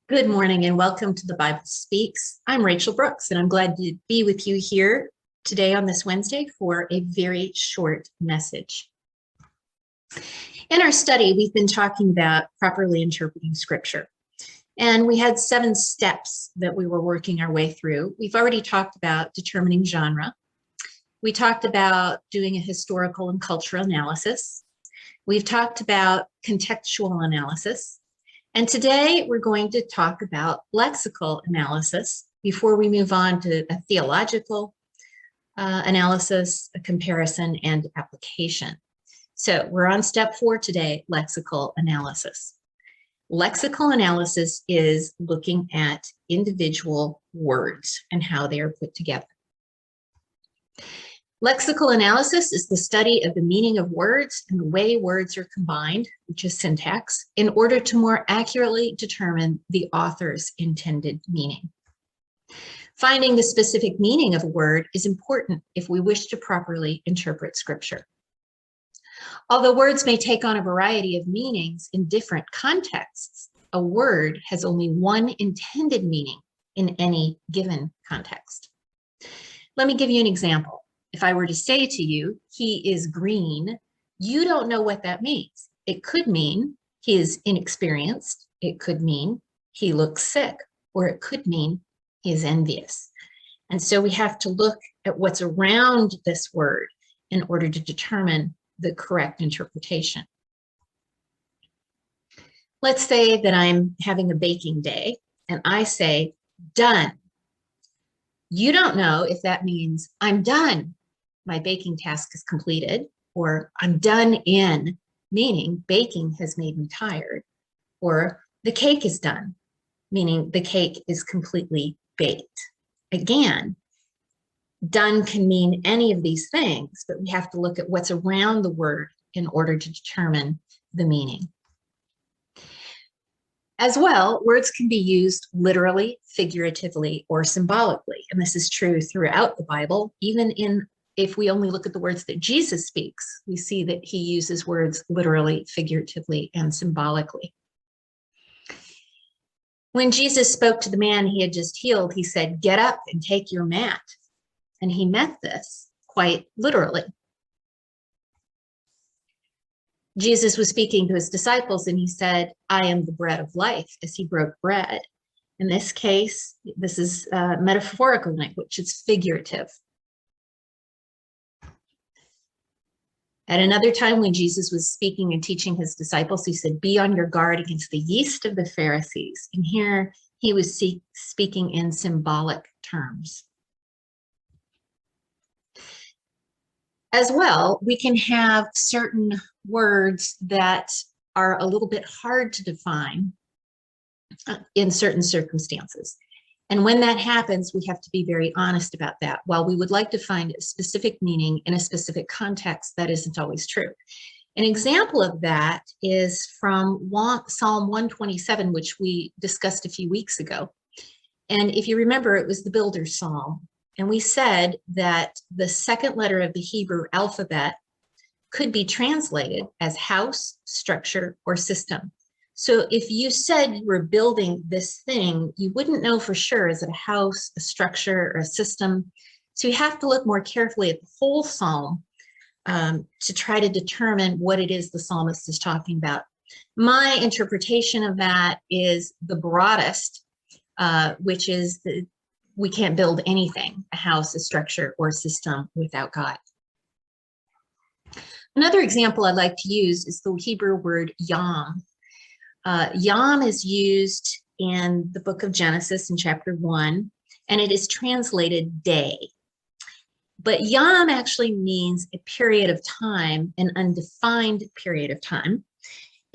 Good morning and welcome to the Bible Speaks. I'm Rachel Brooks and I'm glad to be with you here today on this Wednesday for a very short message. In our study, we've been talking about properly interpreting Scripture, and we had 7 steps that we were working our way through. We've already talked about determining genre. We talked about doing a historical and cultural analysis. We've talked about contextual analysis. And today we're going to talk about lexical analysis before we move on to a theological analysis, a comparison, and application. So we're on step 4 today, lexical analysis. Lexical analysis is looking at individual words and how they are put together. Lexical analysis is the study of the meaning of words and the way words are combined, which is syntax, in order to more accurately determine the author's intended meaning. Finding the specific meaning of a word is important if we wish to properly interpret Scripture. Although words may take on a variety of meanings in different contexts, a word has only one intended meaning in any given context. Let me give you an example. If I were to say to you, he is green, you don't know what that means. It could mean he is inexperienced. It could mean he looks sick, or it could mean he is envious. And so we have to look at what's around this word in order to determine the correct interpretation. Let's say that I'm having a baking day and I say, done. You don't know if that means I'm done. My baking task is completed, or I'm done in, meaning baking has made me tired, or the cake is done, meaning the cake is completely baked. Again, done can mean any of these things, but we have to look at what's around the word in order to determine the meaning. As well, words can be used literally, figuratively, or symbolically, and this is true throughout the Bible. Even if we only look at the words that Jesus speaks, we see that he uses words literally, figuratively, and symbolically. When Jesus spoke to the man he had just healed, he said, "Get up and take your mat." And he meant this quite literally. Jesus was speaking to his disciples and he said, "I am the bread of life," as he broke bread. In this case, this is metaphorical language, it's figurative. At another time when Jesus was speaking and teaching his disciples, he said, "Be on your guard against the yeast of the Pharisees." And here he was speaking in symbolic terms. As well, we can have certain words that are a little bit hard to define in certain circumstances. And when that happens, we have to be very honest about that. While we would like to find a specific meaning in a specific context, that isn't always true. An example of that is from Psalm 127, which we discussed a few weeks ago. And if you remember, it was the builder's psalm. And we said that the second letter of the Hebrew alphabet could be translated as house, structure, or system. So if you said you were building this thing, you wouldn't know for sure, is it a house, a structure, or a system? So you have to look more carefully at the whole psalm to try to determine what it is the psalmist is talking about. My interpretation of that is the broadest, which is that we can't build anything, a house, a structure, or a system without God. Another example I'd like to use is the Hebrew word yom. Yom is used in the book of Genesis in chapter 1, and it is translated day. But yom actually means a period of time, an undefined period of time.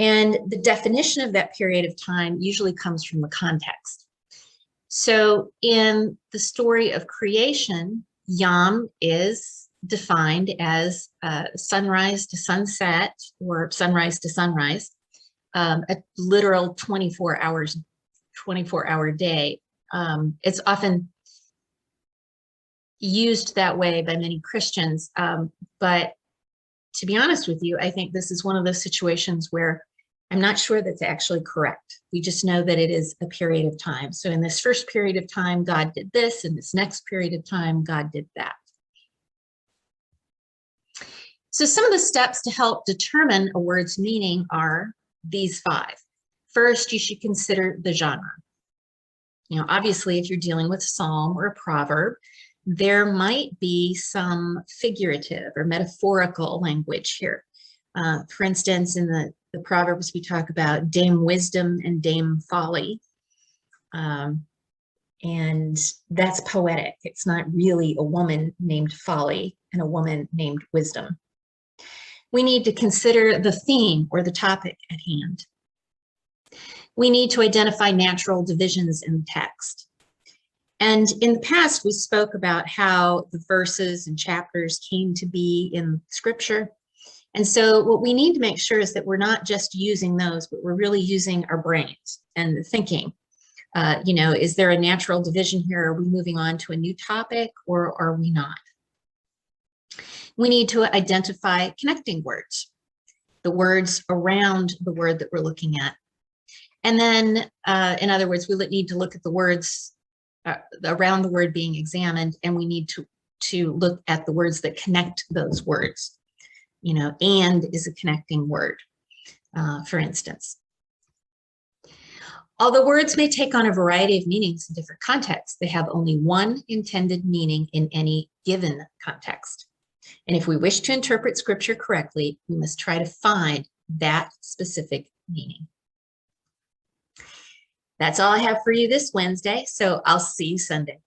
And the definition of that period of time usually comes from the context. So in the story of creation, yom is defined as sunrise to sunset, or sunrise to sunrise. A literal 24-hour day. It's often used that way by many Christians, but to be honest with you, I think this is one of those situations where I'm not sure that's actually correct. We just know that it is a period of time. So in this first period of time, God did this. In this next period of time, God did that. So some of the steps to help determine a word's meaning are these 5. First, you should consider the genre. Obviously, if you're dealing with a psalm or a proverb, there might be some figurative or metaphorical language here. For instance, in the Proverbs, we talk about Dame Wisdom and Dame Folly. And that's poetic. It's not really a woman named Folly and a woman named Wisdom. We need to consider the theme or the topic at hand. We need to identify natural divisions in the text. And in the past, we spoke about how the verses and chapters came to be in Scripture. And so what we need to make sure is that we're not just using those, but we're really using our brains and thinking. Is there a natural division here? Are we moving on to a new topic, or are we not? We need to identify connecting words, the words around the word that we're looking at. And then, in other words, we need to look at the words around the word being examined, and we need to look at the words that connect those words. And is a connecting word, for instance. Although words may take on a variety of meanings in different contexts, they have only one intended meaning in any given context. And if we wish to interpret Scripture correctly, we must try to find that specific meaning. That's all I have for you this Wednesday, so I'll see you Sunday.